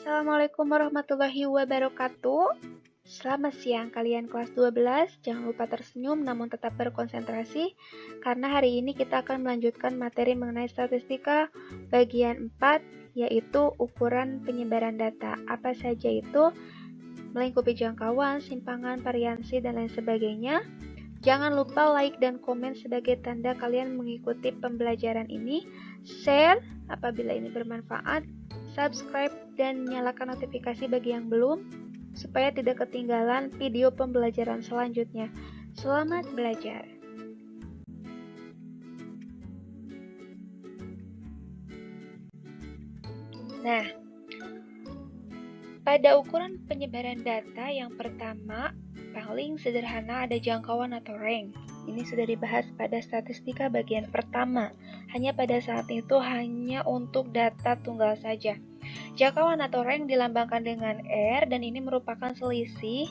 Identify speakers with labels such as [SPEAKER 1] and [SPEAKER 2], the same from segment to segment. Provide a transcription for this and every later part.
[SPEAKER 1] Assalamualaikum warahmatullahi wabarakatuh. Selamat siang kalian kelas 12. Jangan lupa tersenyum namun tetap berkonsentrasi karena hari ini kita akan melanjutkan materi mengenai statistika bagian 4 yaitu ukuran penyebaran data. Apa saja itu? Melingkupi jangkauan, simpangan, variansi, dan lain sebagainya. Jangan lupa like dan komen sebagai tanda kalian mengikuti pembelajaran ini. Share apabila ini bermanfaat. Subscribe dan nyalakan notifikasi bagi yang belum, supaya tidak ketinggalan video pembelajaran selanjutnya. Selamat belajar! Nah, pada ukuran penyebaran data yang pertama, paling sederhana ada jangkauan atau range. Ini sudah dibahas pada statistika bagian pertama. Hanya pada saat itu hanya untuk data tunggal saja. Jangkauan atau range dilambangkan dengan R dan ini merupakan selisih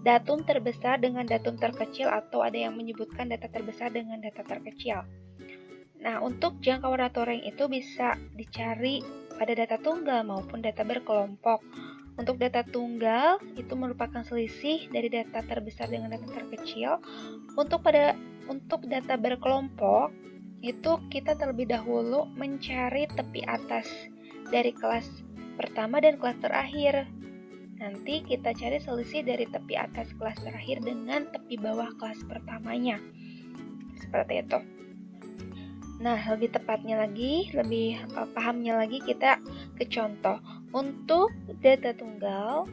[SPEAKER 1] datum terbesar dengan datum terkecil atau ada yang menyebutkan data terbesar dengan data terkecil. Nah, untuk jangkauan atau range itu bisa dicari pada data tunggal maupun data berkelompok. Untuk data tunggal itu merupakan selisih dari data terbesar dengan data terkecil. Untuk data berkelompok itu kita terlebih dahulu mencari tepi atas dari kelas pertama dan kelas terakhir. Nanti kita cari selisih dari tepi atas kelas terakhir dengan tepi bawah kelas pertamanya. Seperti itu. Nah, lebih tepatnya lagi, lebih pahamnya lagi kita ke contoh. Untuk data tunggal,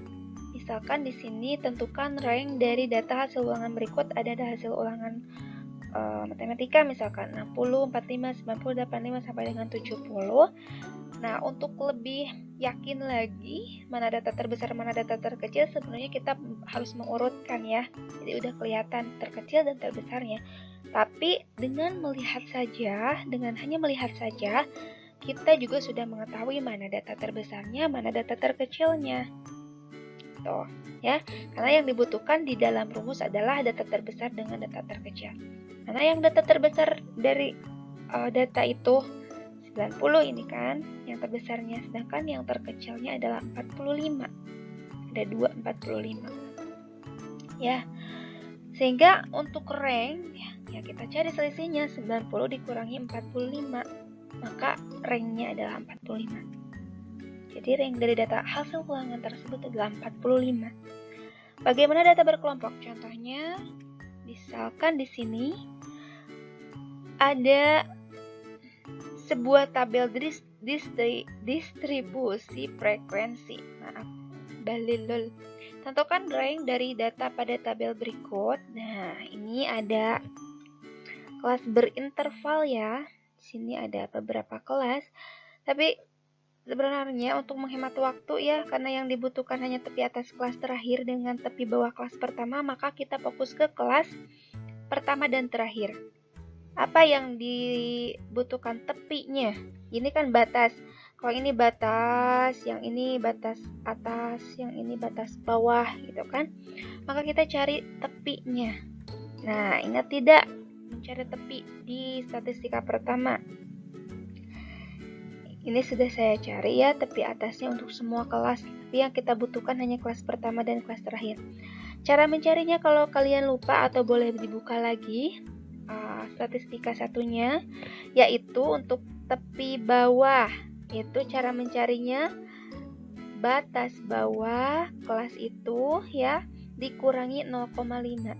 [SPEAKER 1] misalkan di sini tentukan range dari data hasil ulangan berikut. Ada hasil ulangan matematika misalkan 60, 45, 90, 85 sampai dengan 70. Nah, untuk lebih yakin lagi mana data terbesar, mana data terkecil, sebenarnya kita harus mengurutkan ya. Jadi udah kelihatan terkecil dan terbesarnya. Tapi dengan hanya melihat saja, kita juga sudah mengetahui mana data terbesarnya, mana data terkecilnya. Tuh, ya. Karena yang dibutuhkan di dalam rumus adalah data terbesar dengan data terkecil. Karena yang data terbesar dari data itu 90 ini kan, yang terbesarnya, sedangkan yang terkecilnya adalah 45. Ada 245. Ya. Sehingga untuk range ya kita cari selisihnya 90 dikurangi 45. Maka range-nya adalah 45. Jadi range dari data hasil ulangan tersebut adalah 45. Bagaimana data berkelompok? Contohnya, misalkan di sini ada sebuah tabel distribusi frekuensi. Balilul. Tentukan range dari data pada tabel berikut. Nah, ini ada kelas berinterval ya. Di sini ada beberapa kelas. Tapi sebenarnya untuk menghemat waktu ya, karena yang dibutuhkan hanya tepi atas kelas terakhir dengan tepi bawah kelas pertama, maka kita fokus ke kelas pertama dan terakhir. Apa yang dibutuhkan tepinya? Ini kan batas. Kalau ini batas, yang ini batas atas, yang ini batas bawah gitu kan. Maka kita cari tepinya. Nah, ingat tidak mencari tepi di statistika pertama? Ini sudah saya cari ya tepi atasnya untuk semua kelas. Tapi yang kita butuhkan hanya kelas pertama dan kelas terakhir. Cara mencarinya kalau kalian lupa atau boleh dibuka lagi statistika satunya, yaitu untuk tepi bawah. Itu cara mencarinya batas bawah kelas itu ya dikurangi 0,5.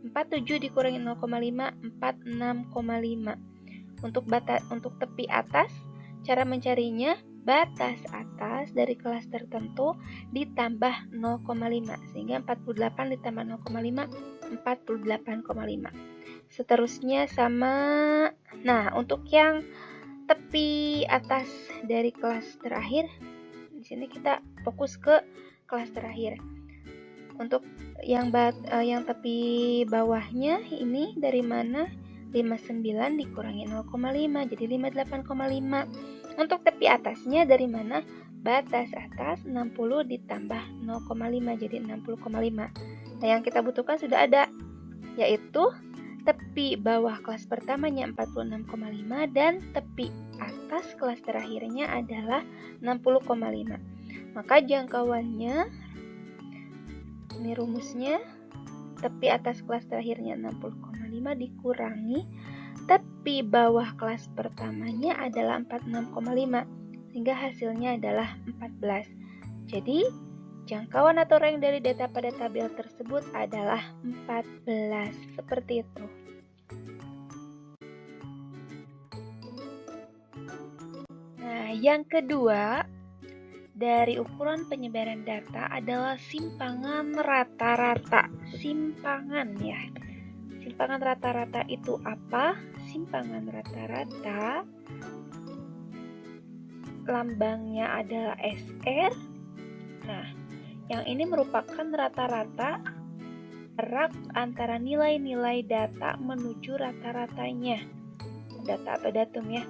[SPEAKER 1] 47 dikurangi 0,5, 46,5. Untuk tepi atas, cara mencarinya batas atas dari kelas tertentu ditambah 0,5. Sehingga 48 ditambah 0,5, 48,5. Seterusnya sama. Nah, untuk yang tepi atas dari kelas terakhir, di sini kita fokus ke kelas terakhir. Untuk yang tepi bawahnya ini dari mana? 59 dikurangi 0,5 jadi 58,5. Untuk tepi atasnya dari mana? Batas atas 60 ditambah 0,5 jadi 60,5. Nah, yang kita butuhkan sudah ada, yaitu tepi bawah kelas pertamanya 46,5 dan tepi atas kelas terakhirnya adalah 60,5. Maka jangkauannya, ini rumusnya, tepi atas kelas terakhirnya 60,5 dikurangi tepi bawah kelas pertamanya adalah 46,5, sehingga hasilnya adalah 14. Jadi, jangkauan atau rank dari data pada tabel tersebut adalah 14. Seperti itu. Nah, yang kedua, dari ukuran penyebaran data adalah simpangan rata-rata. Simpangan ya. Simpangan rata-rata itu apa? Simpangan rata-rata lambangnya adalah SR. Nah, yang ini merupakan rata-rata jarak antara nilai-nilai data menuju rata-ratanya. Data atau datum ya.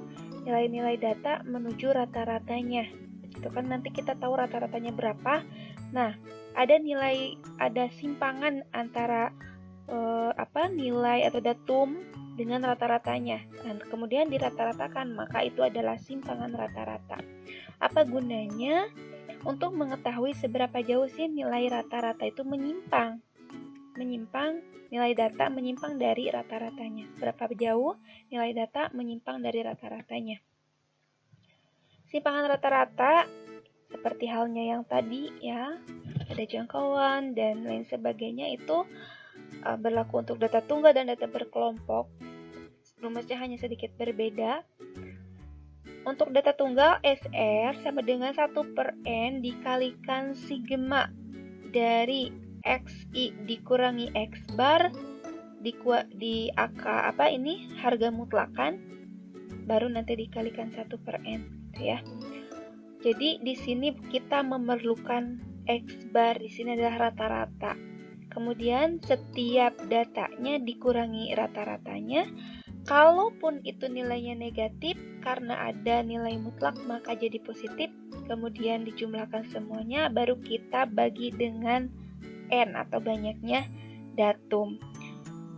[SPEAKER 1] Nilai-nilai data menuju rata-ratanya. Itu kan nanti kita tahu rata-ratanya berapa. Nah, ada simpangan antara nilai atau datum dengan rata-ratanya. Dan kemudian dirata-ratakan, maka itu adalah simpangan rata-rata. Apa gunanya? Untuk mengetahui seberapa jauh sih nilai rata-rata itu menyimpang. Nilai data menyimpang dari rata-ratanya. Berapa jauh nilai data menyimpang dari rata-ratanya. Simpangan rata-rata seperti halnya yang tadi ya, ada jangkauan dan lain sebagainya, itu berlaku untuk data tunggal dan data berkelompok. Rumusnya hanya sedikit berbeda. Untuk data tunggal, SR sama dengan 1/N dikalikan sigma dari XI dikurangi X bar di angka harga mutlakan, baru nanti dikalikan 1/N ya. Jadi di sini kita memerlukan X bar, di sini adalah rata-rata. Kemudian setiap datanya dikurangi rata-ratanya. Kalaupun itu nilainya negatif, karena ada nilai mutlak maka jadi positif. Kemudian dijumlahkan semuanya, baru kita bagi dengan N atau banyaknya datum.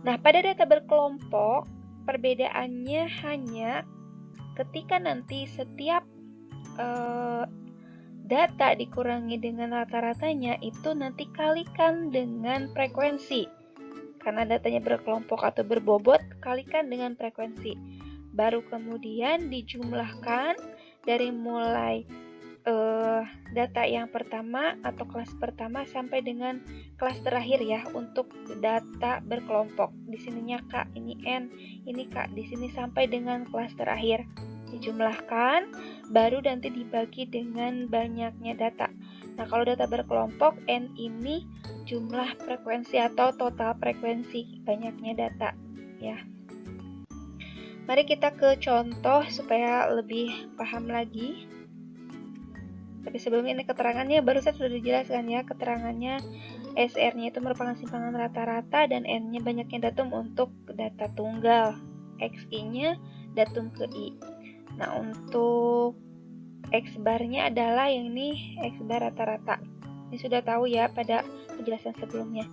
[SPEAKER 1] Nah, pada data berkelompok, perbedaannya hanya ketika nanti setiap data dikurangi dengan rata-ratanya, itu nanti kalikan dengan frekuensi. Karena datanya berkelompok atau berbobot, kalikan dengan frekuensi. Baru kemudian dijumlahkan dari mulai data yang pertama atau kelas pertama sampai dengan kelas terakhir ya, untuk data berkelompok. Di sininya K, ini N, ini K, di sini sampai dengan kelas terakhir. Dijumlahkan, baru nanti dibagi dengan banyaknya data. Nah, kalau data berkelompok, N ini jumlah frekuensi atau total frekuensi banyaknya data ya. Mari kita ke contoh supaya lebih paham lagi. Tapi sebelum ini keterangannya barusan sudah dijelaskan ya. Keterangannya SR-nya itu merupakan simpangan rata-rata dan N-nya banyaknya datum untuk data tunggal. XI-nya datum ke I. Nah, untuk X bar-nya adalah yang ini X bar rata-rata. Ini sudah tahu ya pada penjelasan sebelumnya.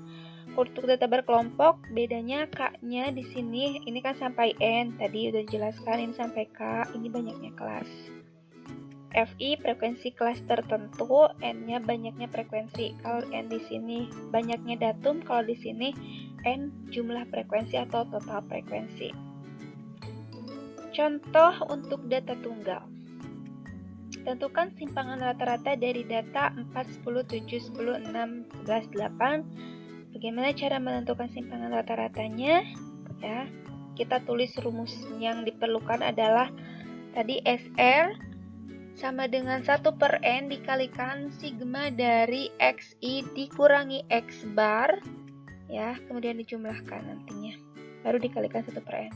[SPEAKER 1] Untuk data berkelompok, bedanya K-nya di sini, ini kan sampai N, tadi udah dijelaskan, ini sampai K, ini banyaknya kelas. FI frekuensi kelas tertentu, N-nya banyaknya frekuensi. Kalau N di sini banyaknya datum, kalau di sini N jumlah frekuensi atau total frekuensi. Contoh untuk data tunggal. Tentukan simpangan rata-rata dari data 4, 10, 7, 10, 6, 11, 8. Bagaimana cara menentukan simpangan rata-ratanya? Ya, kita tulis rumus yang diperlukan adalah tadi SR sama dengan 1/N dikalikan sigma dari XI dikurangi X bar. Ya, kemudian dijumlahkan nantinya. Baru dikalikan 1/N.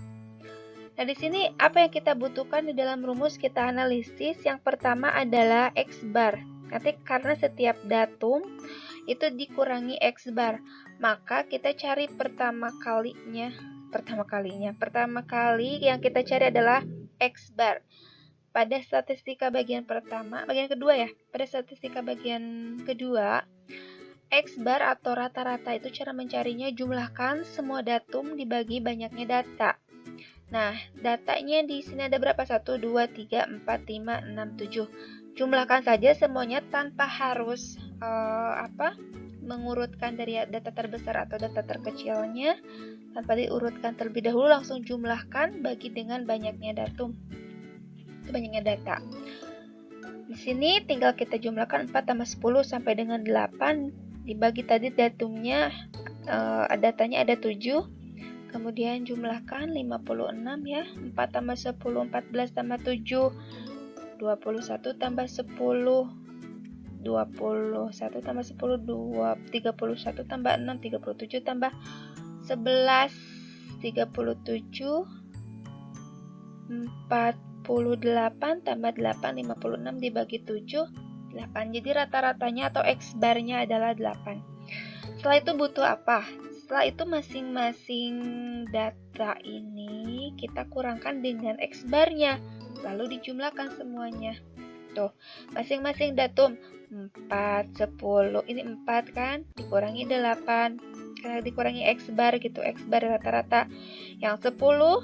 [SPEAKER 1] Nah, di sini apa yang kita butuhkan di dalam rumus kita analisis. Yang pertama adalah X bar. Nanti karena setiap datum itu dikurangi X bar, maka kita cari pertama kali yang kita cari adalah X bar. Pada statistika bagian kedua ya. Pada statistika bagian kedua, X bar atau rata-rata itu cara mencarinya jumlahkan semua datum dibagi banyaknya data. Nah, datanya di sini ada berapa? 1, 2, 3, 4, 5, 6, 7. Jumlahkan saja semuanya tanpa harus mengurutkan dari data terbesar atau data terkecilnya. Tanpa diurutkan terlebih dahulu, langsung jumlahkan bagi dengan banyaknya datum. Itu banyaknya data. Di sini tinggal kita jumlahkan 4 tambah 10 sampai dengan 8. Dibagi tadi datumnya, datanya ada 7. Kemudian jumlahkan 56 ya. 4 tambah 10, 14 tambah 7, 21 tambah 10, 21 tambah 10, 31 tambah 6, 37 tambah 11, 37, 48 tambah 8, 56 dibagi 7, 8. Jadi rata-ratanya atau X-barnya adalah 8. Setelah itu butuh apa? Setelah itu masing-masing data ini kita kurangkan dengan X-barnya, lalu dijumlahkan semuanya. Tuh, masing-masing datum 4, 10, ini 4 kan, dikurangi 8, karena dikurangi X-bar gitu, X-bar rata-rata. Yang 10,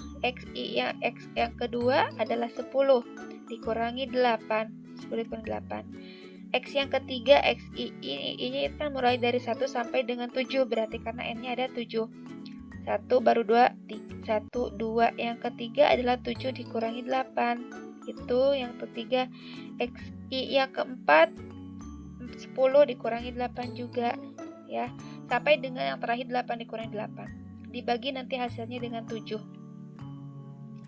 [SPEAKER 1] yang kedua adalah 10, dikurangi 8, 10 dikurangi 8. X yang ketiga, XI ini kan mulai dari 1 sampai dengan 7, berarti karena N-nya ada 7. 1 baru 2, 1, 2. Yang ketiga adalah 7 dikurangi 8. Itu yang ketiga. XI yang keempat, 10 dikurangi 8 juga. Ya, sampai dengan yang terakhir 8 dikurangi 8. Dibagi nanti hasilnya dengan 7.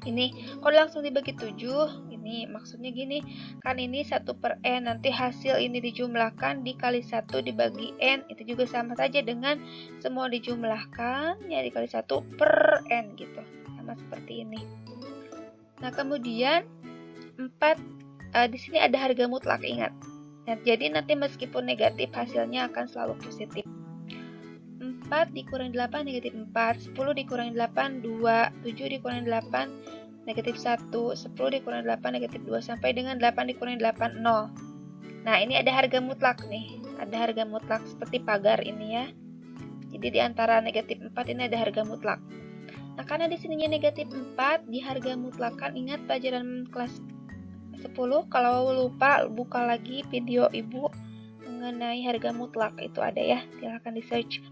[SPEAKER 1] Ini kalau langsung dibagi 7, ini maksudnya gini, kan ini 1 per N, nanti hasil ini dijumlahkan dikali 1 dibagi N, itu juga sama saja dengan semua dijumlahkan ya dikali 1 per N gitu, sama seperti ini. Nah kemudian 4, di sini ada harga mutlak, ingat. Nah, jadi nanti meskipun negatif hasilnya akan selalu positif. 4 dikurangi 8 negatif 4, 10 dikurangi 8 2, 7 dikurangi 8 negatif 1, 10 dikurangi 8 negatif 2, sampai dengan 8 dikurangi 8 0. Nah ini ada harga mutlak nih, ada harga mutlak seperti pagar ini ya. Jadi di antara negatif 4 ini ada harga mutlak. Nah karena di sininya negatif 4, di harga mutlakan, ingat pelajaran kelas 10, kalau lupa buka lagi video ibu mengenai harga mutlak, itu ada ya, silahkan di search.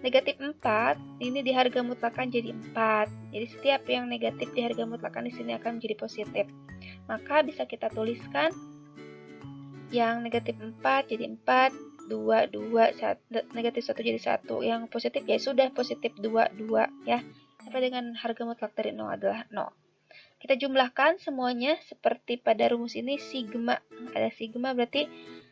[SPEAKER 1] Negatif 4, ini di harga mutlakan jadi 4. Jadi setiap yang negatif di harga mutlakan di sini akan menjadi positif. Maka bisa kita tuliskan yang negatif 4 jadi 4, 2, 2, 1, negatif 1 jadi 1. Yang positif ya sudah positif 2, 2 ya. Sampai dengan harga mutlak dari 0 adalah 0. Kita jumlahkan semuanya seperti pada rumus ini, sigma. Ada sigma berarti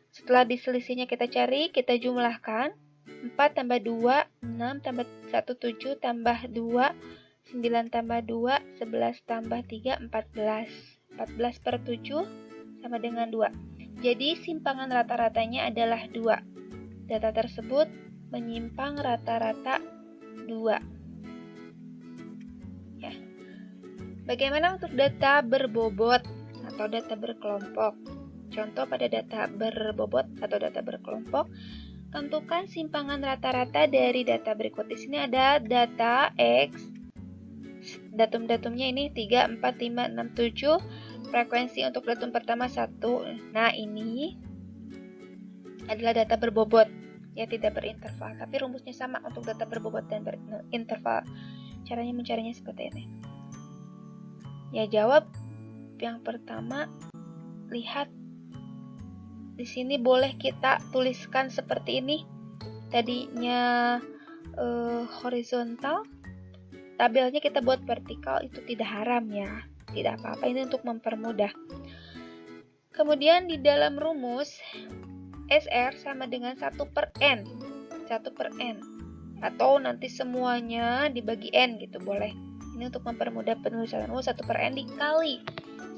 [SPEAKER 1] setelah diselisihnya kita cari, kita jumlahkan. 4 tambah 2, 6 tambah 1, 7 tambah 2, 9 tambah 2, 11 tambah 3, 14. 14 per 7 sama dengan 2. Jadi simpangan rata-ratanya adalah 2. Data tersebut menyimpang rata-rata 2. Ya. Bagaimana untuk data berbobot atau data berkelompok? Contoh pada data berbobot atau data berkelompok, tentukan simpangan rata-rata dari data berikut. Di sini ada data X, datum-datumnya ini 3, 4, 5, 6, 7. Frekuensi untuk datum pertama 1. Nah ini adalah data berbobot, ya tidak berinterval. Tapi rumusnya sama untuk data berbobot dan berinterval. Caranya mencarinya seperti ini. Ya jawab yang pertama, lihat. Di sini boleh kita tuliskan seperti ini. Tadinya horizontal, tabelnya kita buat vertikal, itu tidak haram ya. Tidak apa-apa, ini untuk mempermudah. Kemudian di dalam rumus SR sama dengan 1 per N. 1 per N. Atau nanti semuanya dibagi N gitu, boleh. Ini untuk mempermudah penulisan rumus 1 per N dikali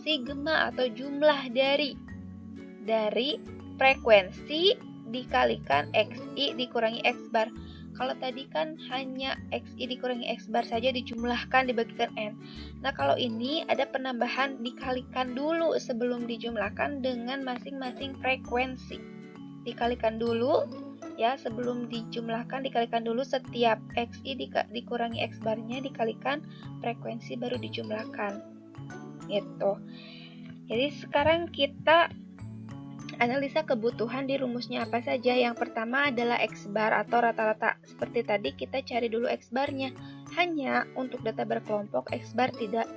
[SPEAKER 1] sigma atau jumlah dari frekuensi dikalikan XI dikurangi X bar. Kalau tadi kan hanya XI dikurangi X bar saja dijumlahkan dibagikan N. Nah kalau ini ada penambahan dikalikan dulu sebelum dijumlahkan dengan masing-masing frekuensi. Dikalikan dulu ya, sebelum dijumlahkan dikalikan dulu setiap XI dikurangi X barnya dikalikan frekuensi baru dijumlahkan. Gitu. Jadi sekarang kita Analisa kebutuhan di rumusnya apa saja. Yang pertama adalah X-bar atau rata-rata. Seperti tadi kita cari dulu X-barnya. Hanya untuk data berkelompok, X-bar tidak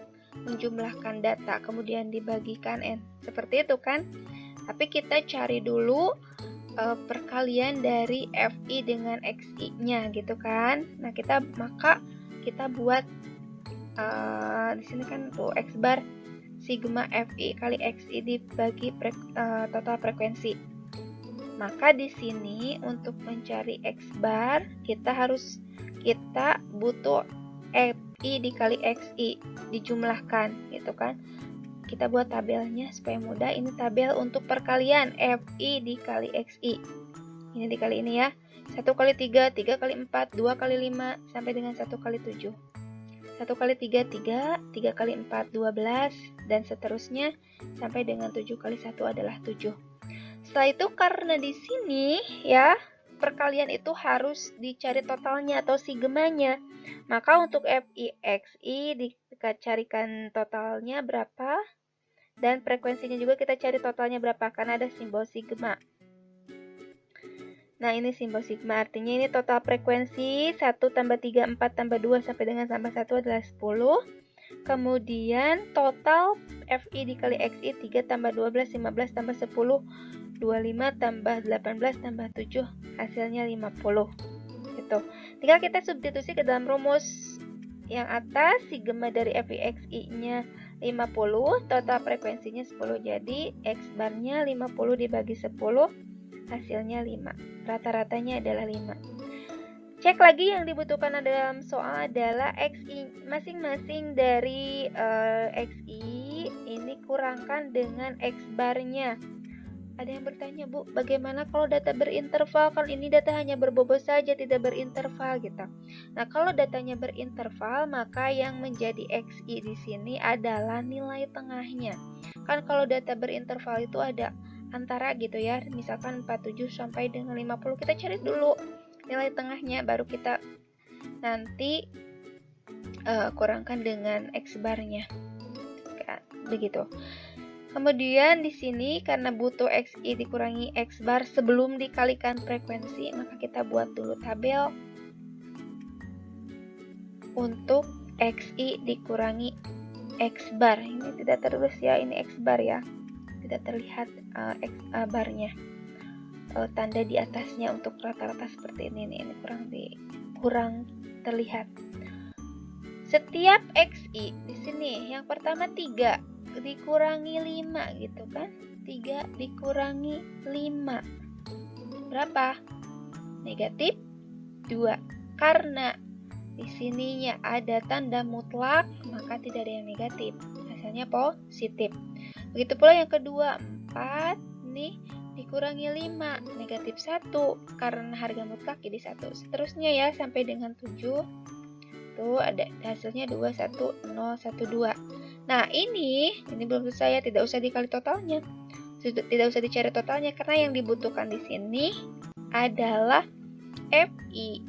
[SPEAKER 1] menjumlahkan data, kemudian dibagikan N. Seperti itu kan? Tapi kita cari dulu perkalian dari FI dengan XI-nya gitu kan. Nah, maka kita buat di sini kan tuh X-bar sigma FI kali XI dibagi total frekuensi. Maka di sini untuk mencari X-bar kita butuh FI dikali XI dijumlahkan gitu kan. Kita buat tabelnya supaya mudah. Ini tabel untuk perkalian FI dikali XI. Ini dikali ini ya. 1 kali 3, 3 kali 4, 2 kali 5 sampai dengan 1 kali 7. 1 kali 3, 3, 3 kali 4, 12, dan seterusnya sampai dengan 7 kali 1 adalah 7. Setelah itu karena di sini ya, perkalian itu harus dicari totalnya atau sigmanya. Maka untuk FI/XI dicarikan totalnya berapa, dan frekuensinya juga kita cari totalnya berapa, karena ada simbol sigma. Nah, ini simbol sigma, artinya ini total frekuensi 1 tambah 3, 4 tambah 2 sampai dengan tambah 1 adalah 10. Kemudian total FI dikali XI 3 tambah 12, 15 tambah 10, 25 tambah 18 tambah 7, hasilnya 50. Gitu. Tinggal kita substitusi ke dalam rumus yang atas, sigma dari FI XI-nya 50, total frekuensinya 10. Jadi X-barnya 50 dibagi 10, hasilnya 5. Rata-ratanya adalah 5. Cek lagi yang dibutuhkan dalam soal adalah XI masing-masing dari XI ini kurangkan dengan X-barnya. Ada yang bertanya, Bu, bagaimana kalau data berinterval? Kan ini data hanya berbobot saja, tidak berinterval gitu. Nah, kalau datanya berinterval, maka yang menjadi XI di sini adalah nilai tengahnya. Kan kalau data berinterval itu ada antara gitu ya, misalkan 47 sampai dengan 50, kita cari dulu nilai tengahnya, baru kita nanti kurangkan dengan X-barnya, begitu. Kemudian di sini karena butuh XI dikurangi X-bar sebelum dikalikan frekuensi, maka kita buat dulu tabel untuk XI dikurangi X-bar. Ini tidak tertulis ya, ini X-bar ya. Tidak terlihat X-barnya, tanda di atasnya untuk rata-rata seperti ini kurang terlihat. Setiap XI di sini yang pertama 3 dikurangi 5 gitu kan, 3 dikurangi 5 berapa? Negatif 2. Karena di sininya ada tanda mutlak, maka tidak ada yang negatif, hasilnya positif. Begitu pula yang kedua, 4 nih dikurangi 5, negatif 1, karena harga mutlak jadi 1. Seterusnya ya sampai dengan 7. Tuh ada hasilnya 2, 1, 0, 1, 2. Nah, ini belum selesai ya, tidak usah dikali totalnya. Tidak usah dicari totalnya karena yang dibutuhkan di sini adalah FI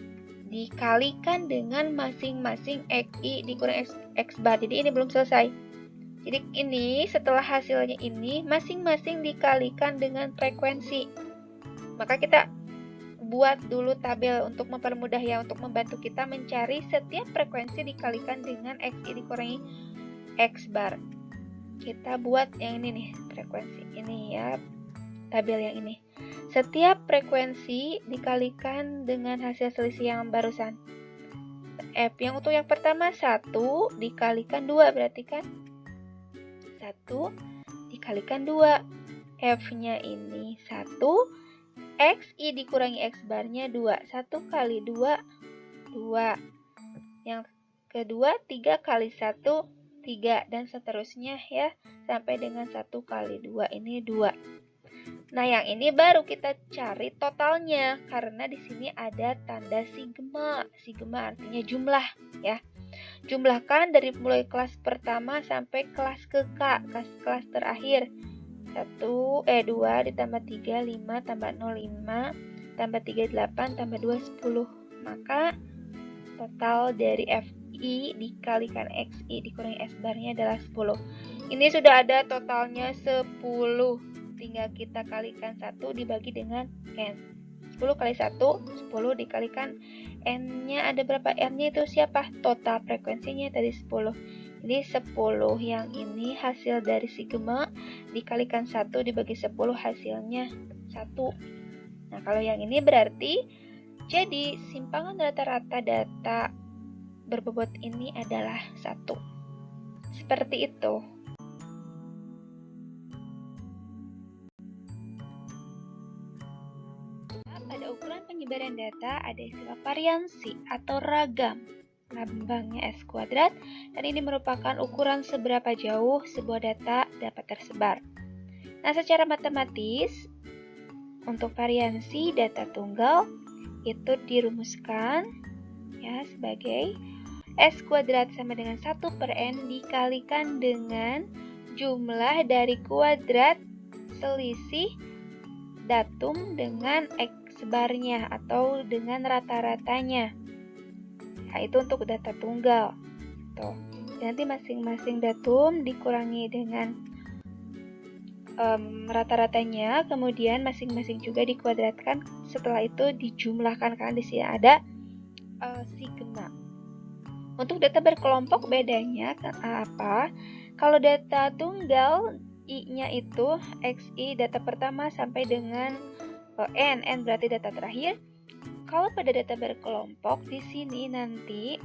[SPEAKER 1] dikalikan dengan masing-masing XI dikurangi X-bar. Jadi ini belum selesai. Jadi ini setelah hasilnya ini masing-masing dikalikan dengan frekuensi. Maka kita buat dulu tabel untuk mempermudah ya, untuk membantu kita mencari setiap frekuensi dikalikan dengan XI dikurangi X-bar. Kita buat yang ini nih, frekuensi ini ya, tabel yang ini. Setiap frekuensi dikalikan dengan hasil selisih yang barusan. F yang untuk yang pertama 1 dikalikan 2, berarti kan 1 dikalikan 2. F-nya ini 1, XI dikurangi X-barnya 2. 1 kali 2, 2. Yang kedua 3 kali 1, 3. Dan seterusnya ya, sampai dengan 1 kali 2, ini 2. Nah, yang ini baru kita cari totalnya, karena di sini ada tanda sigma. Sigma artinya jumlah ya. Jumlahkan dari mulai kelas pertama sampai kelas ke K, kelas terakhir. 2 ditambah 3, 5, tambah 0, 5, tambah 3, 8, tambah 2, 10. Maka total dari FI dikalikan XI dikurangi S-barnya adalah 10. Ini sudah ada totalnya 10. tinggal kita kalikan 1 dibagi dengan N. 10 kali 1, 10 dikalikan N-nya ada berapa? N-nya itu siapa? Total frekuensinya tadi 10. Jadi 10 yang ini hasil dari sigma dikalikan 1 dibagi 10 hasilnya 1. Nah, kalau yang ini berarti jadi simpangan rata-rata data berbobot ini adalah 1. Seperti itu. Pada ukuran penyebaran data ada istilah variansi atau ragam. Lambangnya S kuadrat, dan ini merupakan ukuran seberapa jauh sebuah data dapat tersebar. Nah, secara matematis, untuk variansi data tunggal itu dirumuskan ya sebagai S kuadrat sama dengan 1 per N dikalikan dengan jumlah dari kuadrat selisih datum dengan X barnya atau dengan rata-ratanya. Nah, itu untuk data tunggal. Tuh. Nanti masing-masing datum dikurangi dengan rata-ratanya, kemudian masing-masing juga dikuadratkan. Setelah itu dijumlahkan karena di sini ada sigma. Untuk data berkelompok bedanya apa? Kalau data tunggal I-nya itu XI data pertama sampai dengan N berarti data terakhir. Kalau pada data berkelompok di sini nanti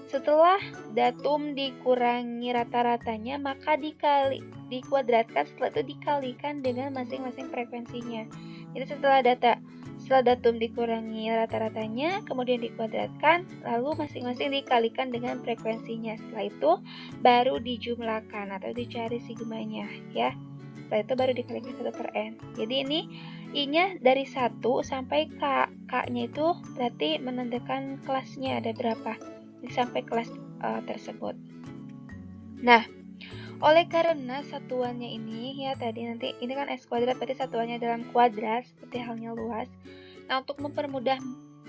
[SPEAKER 1] setelah datum dikurangi rata-ratanya maka dikuadratkan, setelah itu dikalikan dengan masing-masing frekuensinya. Jadi setelah datum dikurangi rata-ratanya, kemudian dikuadratkan, lalu masing-masing dikalikan dengan frekuensinya. Setelah itu baru dijumlahkan atau dicari sigmanya ya. Setelah itu baru dikalikan 1 per N. Jadi ini I-nya dari 1 sampai K. K-nya itu berarti menandakan kelasnya ada berapa. Jadi sampai kelas tersebut. Nah, oleh karena satuannya ini ya tadi nanti ini kan S kuadrat berarti satuannya dalam kuadrat seperti halnya luas. Nah, untuk mempermudah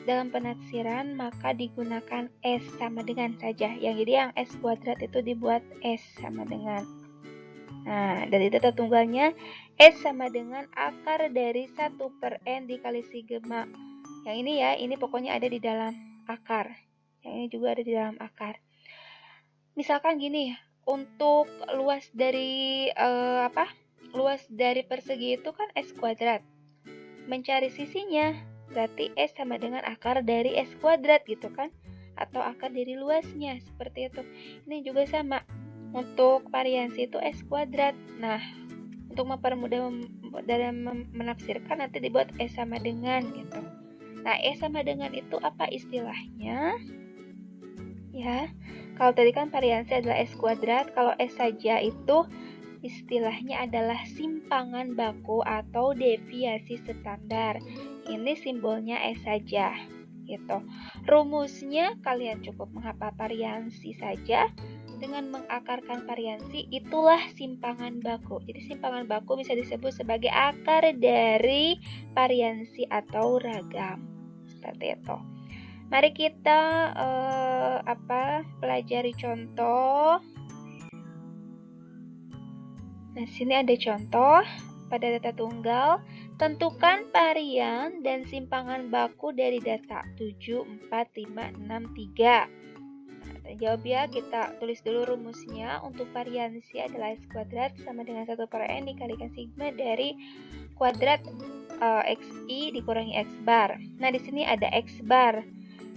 [SPEAKER 1] dalam penafsiran maka digunakan S sama dengan saja. Jadi yang S kuadrat itu dibuat S sama dengan. Nah, dari data tunggalnya S sama dengan akar dari 1 per N dikali sigma. Yang ini ya, ini pokoknya ada di dalam akar. Yang ini juga ada di dalam akar. Misalkan gini, untuk luas dari luas dari persegi itu kan S kuadrat. Mencari sisinya berarti S sama dengan akar dari S kuadrat gitu kan, atau akar dari luasnya seperti itu. Ini juga sama. Untuk variansi itu S kuadrat. Nah, untuk mempermudah dalam menafsirkan nanti dibuat S sama dengan gitu. Nah, S sama dengan itu apa istilahnya? Ya, kalau tadi kan variansi adalah S kuadrat, kalau S saja itu istilahnya adalah simpangan baku atau deviasi standar. Ini simbolnya S saja gitu. Rumusnya kalian cukup menghafal variansi saja. Dengan mengakarkan variansi itulah simpangan baku. Jadi simpangan baku bisa disebut sebagai akar dari variansi atau ragam. Seperti itu. Mari kita pelajari contoh. Nah, sini ada contoh pada data tunggal. Tentukan varian dan simpangan baku dari data 7, 4, 5, 6, 3. Jawab ya, kita tulis dulu rumusnya. Untuk variansi adalah S kuadrat sama dengan 1 per N dikalikan sigma dari kuadrat XI dikurangi X bar. Nah, di sini ada X bar.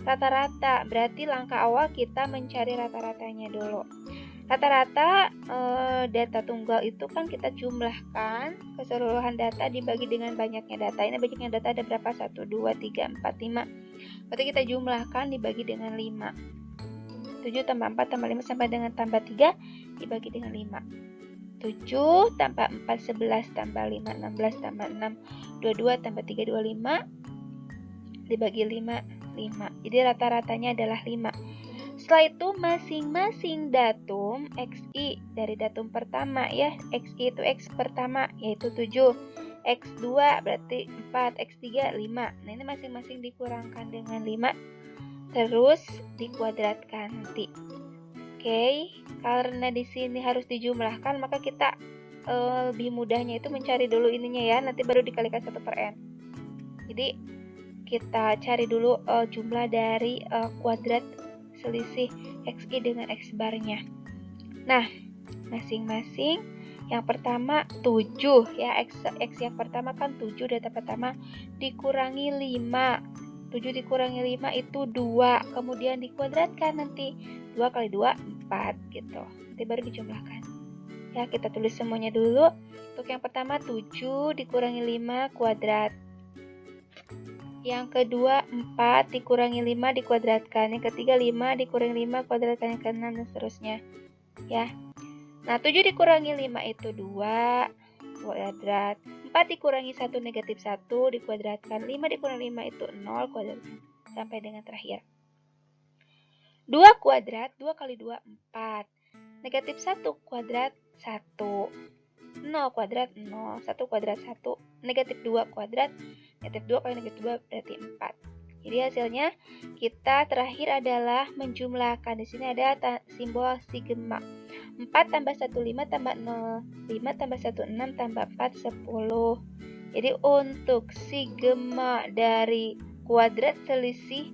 [SPEAKER 1] Rata-rata, berarti langkah awal kita mencari rata-ratanya dulu. Rata-rata data tunggal itu kan kita jumlahkan keseluruhan data dibagi dengan banyaknya data. Ini banyaknya data ada berapa? 1, 2, 3, 4, 5. Berarti kita jumlahkan dibagi dengan 5. 7 tambah 4 tambah 5 sampai dengan tambah 3 dibagi dengan 5. 7 tambah 4 11 tambah 5 16 tambah 6 22 tambah 3 25 dibagi 5 5. Jadi rata-ratanya adalah 5. Setelah itu masing-masing datum XI dari datum pertama ya, XI itu X pertama yaitu 7, X2 berarti 4, X3 5. Nah, ini masing-masing dikurangkan dengan 5 terus dikuadratkan nanti. Oke, karena di sini harus dijumlahkan maka kita lebih mudahnya itu mencari dulu ininya ya, nanti baru dikalikan 1/n. Jadi kita cari dulu jumlah dari kuadrat selisih XI dengan X barnya. Nah, masing-masing yang pertama 7 ya, X yang pertama kan 7 data pertama dikurangi 5. 7 dikurangi 5 itu 2, kemudian dikuadratkan nanti 2 kali 2 4 gitu. Nanti baru dijumlahkan. Ya, kita tulis semuanya dulu. Untuk yang pertama 7 dikurangi 5 kuadrat. Yang kedua 4 dikurangi 5 dikuadratkan. Yang ketiga 5 dikurangi 5 kuadratkan, yang keenam dan seterusnya. Ya. Nah, 7 dikurangi 5 itu 2 kuadrat. 4 dikurangi 1 negatif 1 dikuadratkan. 5 dikurangi 5 itu 0 kuadratkan. Sampai dengan terakhir. 2 kuadrat, 2 kali 2 4. Negatif 1 kuadrat 1. 0 kuadrat 0. 1 kuadrat 1. Negatif 2 kuadrat. Negatif 2 kali negatif 2 berarti 4. Jadi hasilnya kita terakhir adalah menjumlahkan. Di sini ada simbol sigma. 4 tambah 1 5 tambah 0 5 tambah 1 6 tambah 4 10. Jadi untuk sigma dari kuadrat selisih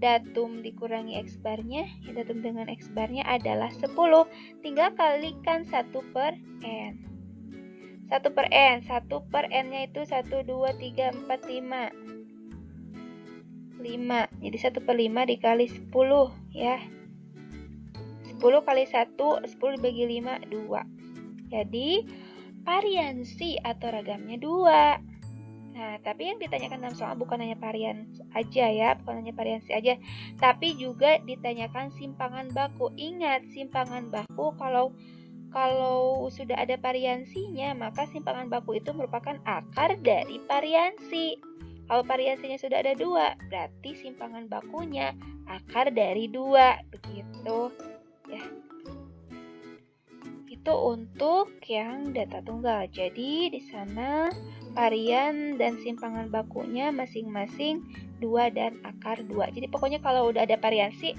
[SPEAKER 1] datum dikurangi X barnya, datum dengan X barnya adalah 10. Tinggal kalikan 1/n. 1/n. 1/n-nya itu 1, 2, 3, 4, 5. 5. Jadi 1/5 dikali 10 ya. 10 kali 1, 10 dibagi 5, 2. Jadi variansi atau ragamnya 2. Nah, tapi yang ditanyakan dalam soal bukan hanya varian aja ya, bukan hanya variansi aja, tapi juga ditanyakan simpangan baku. Ingat, simpangan baku kalau sudah ada variansinya, maka simpangan baku itu merupakan akar dari variansi. Kalau variansinya sudah ada 2, berarti simpangan bakunya akar dari 2. Begitu ya. Itu untuk yang data tunggal. Jadi di sana varian dan simpangan bakunya masing-masing 2 dan akar 2. Jadi pokoknya kalau udah ada variansi,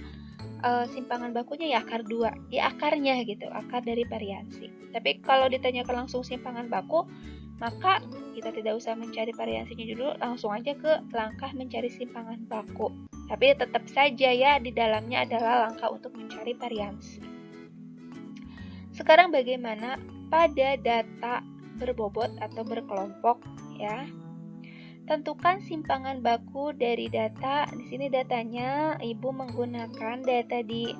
[SPEAKER 1] simpangan bakunya ya akar 2, ya akarnya gitu, akar dari variansi. Tapi kalau ditanyakan langsung simpangan baku, maka kita tidak usah mencari variansinya dulu, langsung aja ke langkah mencari simpangan baku. Tapi tetap saja ya di dalamnya adalah langkah untuk mencari variansi. Sekarang bagaimana pada data berbobot atau berkelompok ya? Tentukan simpangan baku dari data. Di sini datanya Ibu menggunakan data di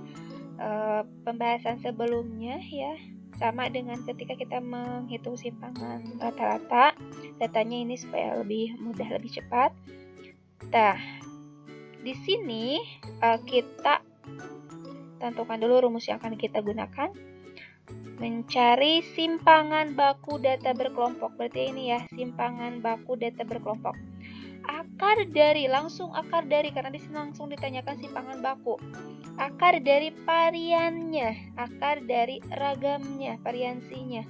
[SPEAKER 1] pembahasan sebelumnya ya. Sama dengan ketika kita menghitung simpangan rata-rata. Datanya ini supaya lebih mudah, lebih cepat. Nah, di sini kita tentukan dulu rumus yang akan kita gunakan. Mencari simpangan baku data berkelompok. Berarti ini ya, simpangan baku data berkelompok. Akar dari, langsung akar dari, karena di sini langsung ditanyakan simpangan baku. Akar dari variannya, akar dari ragamnya, variansinya.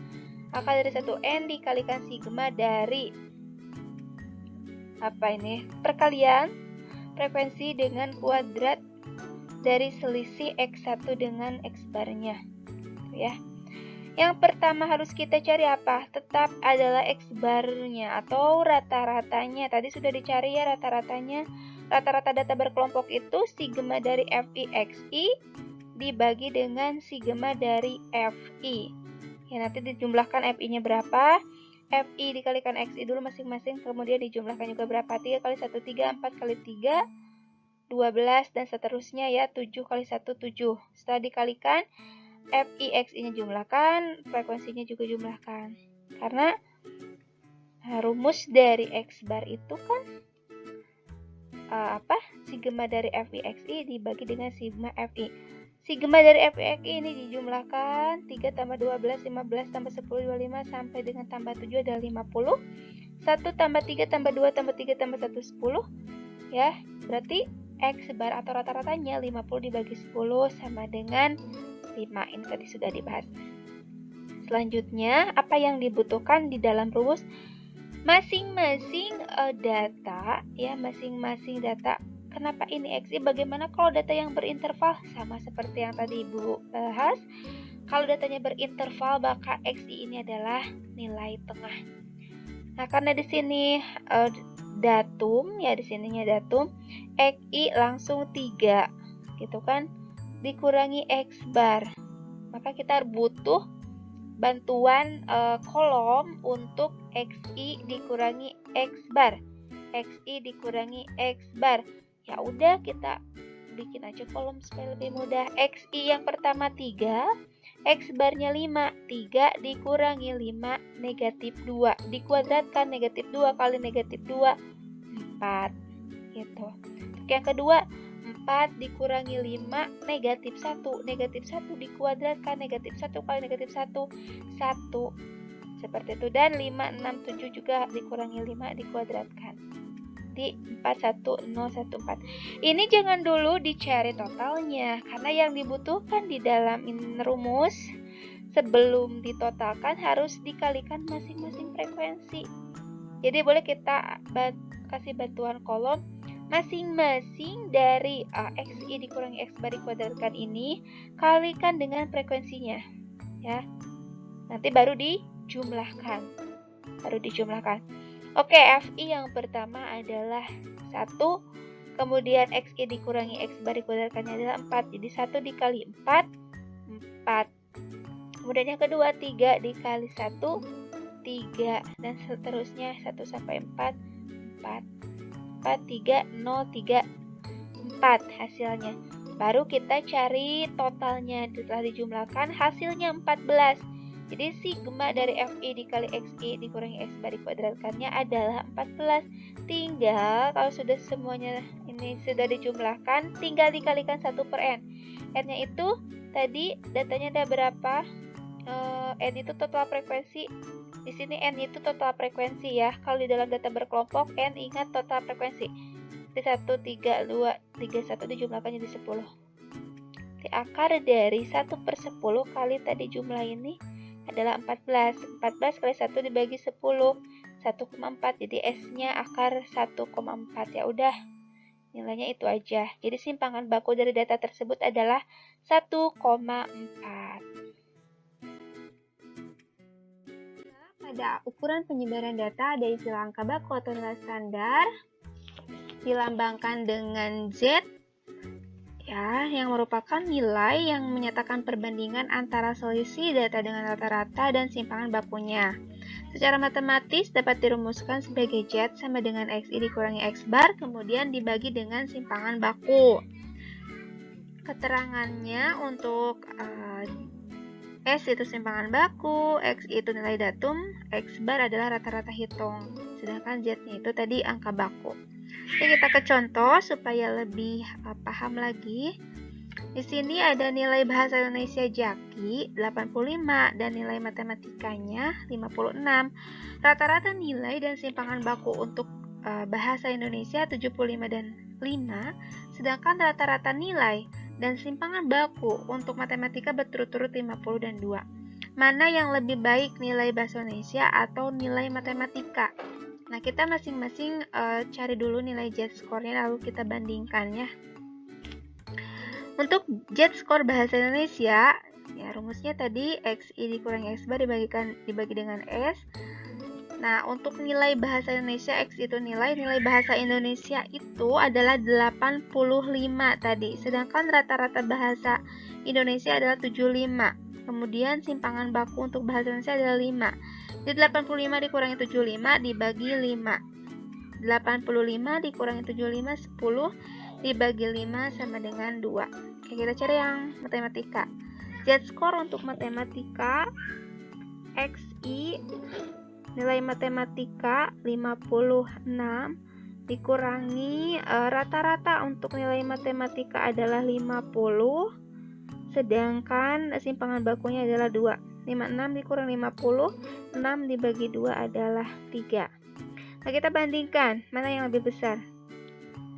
[SPEAKER 1] Akar dari 1n dikalikan sigma dari perkalian frekuensi dengan kuadrat dari selisih X1 dengan X barnya. Ya. Yang pertama harus kita cari apa? Tetap adalah X barnya atau rata-ratanya. Tadi sudah dicari ya rata-ratanya. Rata-rata data berkelompok itu sigma dari FI/XI dibagi dengan sigma dari FI. Ya, nanti dijumlahkan FI-nya berapa? FI dikalikan XI dulu masing-masing, kemudian dijumlahkan juga berapa? 3 kali 1, 3, 4 kali 3, 12, dan seterusnya ya, 7 kali 1, 7. Setelah dikalikan, FI/XI-nya jumlahkan, frekuensinya juga jumlahkan. Karena rumus dari X bar itu kan sigma dari FI/XI dibagi dengan sigma FI. Sigma dari FI/XI ini dijumlahkan 3 tambah 12, 15 tambah 10, 25 sampai dengan tambah 7 adalah 50. 1 tambah 3 tambah 2 tambah 3 tambah 1, 10. Ya, berarti X bar atau rata-ratanya 50 dibagi 10 sama dengan 5. Ini tadi sudah dibahas. Selanjutnya, apa yang dibutuhkan di dalam rumus? Masing-masing data, ya, masing-masing data. Kenapa ini XI? Bagaimana kalau data yang berinterval? Sama seperti yang tadi Ibu bahas. Kalau datanya berinterval, maka XI ini adalah nilai tengah. Nah, karena di sini datum, ya di sininya datum, XI langsung 3, gitu kan, dikurangi X bar. Maka kita butuh bantuan kolom untuk XI dikurangi X bar. XI dikurangi X bar. Ya udah, kita bikin aja kolom supaya lebih mudah. XI yang pertama 3, X barnya 5, 3 dikurangi 5 negatif 2, dikuadratkan negatif 2 kali negatif 2, 4, gitu. Untuk yang kedua, 4 dikurangi 5 negatif 1, negatif 1 dikuadratkan negatif 1 kali negatif 1, 1, seperti itu. Dan 5, 6, 7 juga dikurangi 5 dikuadratkan di 41014. Ini jangan dulu dicari totalnya, karena yang dibutuhkan di dalam rumus sebelum ditotalkan harus dikalikan masing-masing frekuensi. Jadi boleh kita kasih bantuan kolom masing-masing dari XI dikurangi X bar dikuadratkan ini, kalikan dengan frekuensinya, ya. Nanti baru dijumlahkan. Oke, FI yang pertama adalah 1, kemudian XI dikurangi X bar dikuadratkannya adalah 4, jadi 1 dikali 4, 4. Kemudian yang kedua, 3 dikali 1, 3, dan seterusnya 1 sampai 4, 4. 4, 3, 0, 3, 4 hasilnya. Baru kita cari totalnya, setelah dijumlahkan hasilnya 14. Jadi sigma dari FI dikali XI dikurangi X bar dikuadratkannya adalah 14. Tinggal kalau sudah semuanya ini sudah dijumlahkan, tinggal dikalikan 1/n. N-nya itu tadi datanya ada berapa? N itu total frekuensi. Di sini N itu total frekuensi ya. Kalau di dalam data berkelompok, N ingat total frekuensi. Di 1, 3, 2, 3, 1 dijumlahkan jadi 10. Di akar dari 1/10 kali tadi jumlah ini adalah 14. 14 kali 1 dibagi 10, 1,4. Jadi S-nya akar 1,4. Ya udah, nilainya itu aja. Jadi simpangan baku dari data tersebut adalah 1,4. Pada ukuran penyebaran data ada istilah angka baku atau nilai standar, dilambangkan dengan Z, ya, yang merupakan nilai yang menyatakan perbandingan antara selisih data dengan rata-rata dan simpangan bakunya. Secara matematis dapat dirumuskan sebagai Z sama dengan XI dikurangi X bar, kemudian dibagi dengan simpangan baku. Keterangannya untuk S itu simpangan baku, XI itu nilai datum, X bar adalah rata-rata hitung, sedangkan Z-nya itu tadi angka baku. Oke, kita ke contoh supaya lebih paham lagi. Di sini ada nilai bahasa Indonesia Jaki 85 dan nilai matematikanya 56. Rata-rata nilai dan simpangan baku untuk bahasa Indonesia 75 dan 5, sedangkan rata-rata nilai dan simpangan baku untuk matematika berturut-turut 50 dan 2. Mana yang lebih baik, nilai bahasa Indonesia atau nilai matematika? Nah, kita masing-masing cari dulu nilai Z-score-nya lalu kita bandingkan ya. Untuk Z-score bahasa Indonesia, ya rumusnya tadi XI dikurangi X bar dibagi dengan S. Nah, untuk nilai bahasa Indonesia, X itu nilai bahasa Indonesia itu adalah 85 tadi, sedangkan rata-rata bahasa Indonesia adalah 75. Kemudian simpangan baku untuk bahasa Indonesia adalah 5. Jadi 85 dikurangi 75 dibagi 5. 85 dikurangi 75, 10 dibagi 5 sama dengan 2. Oke, kita cari yang matematika. Z-score untuk matematika, XI nilai matematika 56 dikurangi rata-rata untuk nilai matematika adalah 50, sedangkan simpangan bakunya adalah 2. 56 dikurang 50, 6 dibagi 2 adalah 3. Nah, kita bandingkan mana yang lebih besar.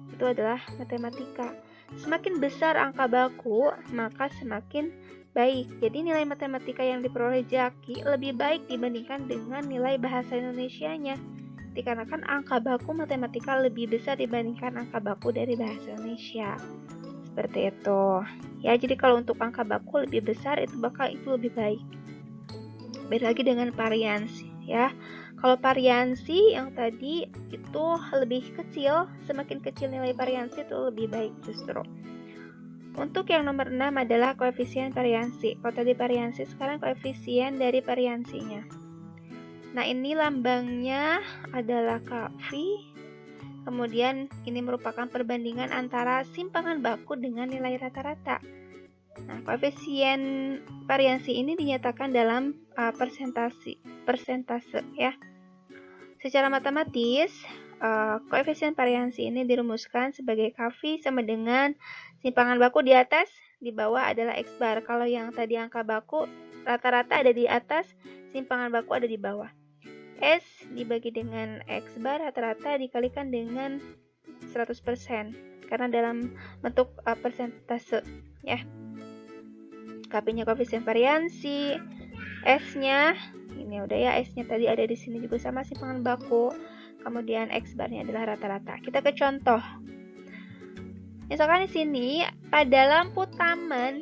[SPEAKER 1] Itu adalah matematika. Semakin besar angka baku, maka semakin baik. Jadi nilai matematika yang diperoleh Jaki lebih baik dibandingkan dengan nilai bahasa Indonesianya. Dikarenakan angka baku matematika lebih besar dibandingkan angka baku dari bahasa Indonesia. Seperti itu. Ya, jadi kalau untuk angka baku lebih besar itu lebih baik. Beda lagi dengan variansi ya. Kalau variansi yang tadi itu lebih kecil, semakin kecil nilai variansi itu lebih baik justru. Untuk yang nomor 6 adalah koefisien variansi. Kalau tadi variansi, sekarang koefisien dari variansinya. Nah, ini lambangnya adalah KV. Kemudian ini merupakan perbandingan antara simpangan baku dengan nilai rata-rata. Nah, koefisien variansi ini dinyatakan dalam persentase ya. Secara matematis, koefisien variansi ini dirumuskan sebagai KV sama dengan simpangan baku di atas, di bawah adalah X bar. Kalau yang tadi angka baku, rata-rata ada di atas, simpangan baku ada di bawah. S dibagi dengan X bar rata-rata dikalikan dengan 100%, karena dalam bentuk persentase ya. KP-nya koefisien variansi, S-nya ini udah ya, S-nya tadi ada di sini juga sama simpangan baku. Kemudian X bar-nya adalah rata-rata. Kita ke contoh. Misalkan di sini pada lampu taman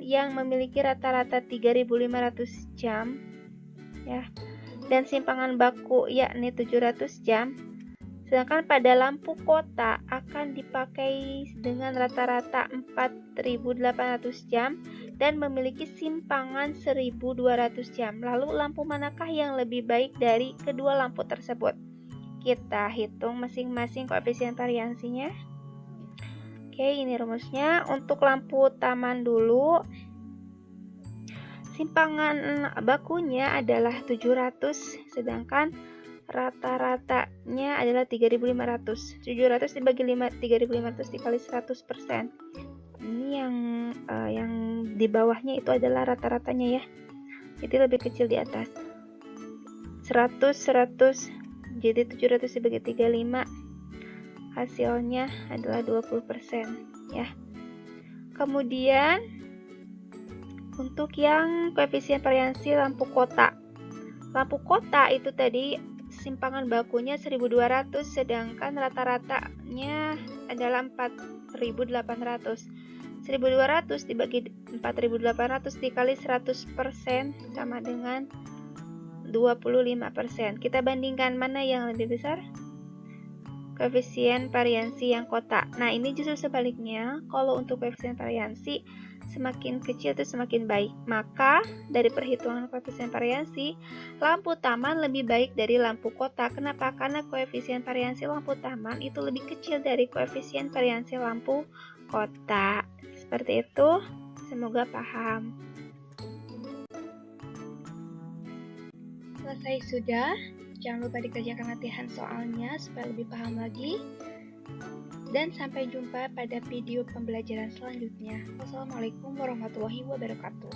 [SPEAKER 1] yang memiliki rata-rata 3.500 jam ya, dan simpangan baku yakni 700 jam. Sedangkan pada lampu kota akan dipakai dengan rata-rata 4.800 jam dan memiliki simpangan 1.200 jam. Lalu lampu manakah yang lebih baik dari kedua lampu tersebut? Kita hitung masing-masing koefisien variansinya. Oke, ini rumusnya. Untuk lampu taman dulu, simpangan bakunya adalah 700, sedangkan rata-ratanya adalah 3.500. 700 dibagi 3.500 dikali 100%. Ini yang di bawahnya itu adalah rata-ratanya ya. Jadi lebih kecil di atas. 100. Jadi 700 dibagi 35. Hasilnya adalah 20% ya. Kemudian untuk yang koefisien variansi lampu kota. Lampu kota itu tadi simpangan bakunya 1.200, sedangkan rata-ratanya adalah 4.800. 1.200 dibagi 4.800 dikali 100% sama dengan 25%. Kita bandingkan mana yang lebih besar? Koefisien variansi yang kota. Nah, ini justru sebaliknya. Kalau untuk koefisien variansi semakin kecil itu semakin baik. Maka dari perhitungan koefisien variansi, lampu taman lebih baik dari lampu kota. Kenapa? Karena koefisien variansi lampu taman itu lebih kecil dari koefisien variansi lampu kota. Seperti itu. Semoga paham. Selesai sudah. Jangan lupa dikerjakan latihan soalnya supaya lebih paham lagi. Dan sampai jumpa pada video pembelajaran selanjutnya. Wassalamualaikum warahmatullahi wabarakatuh.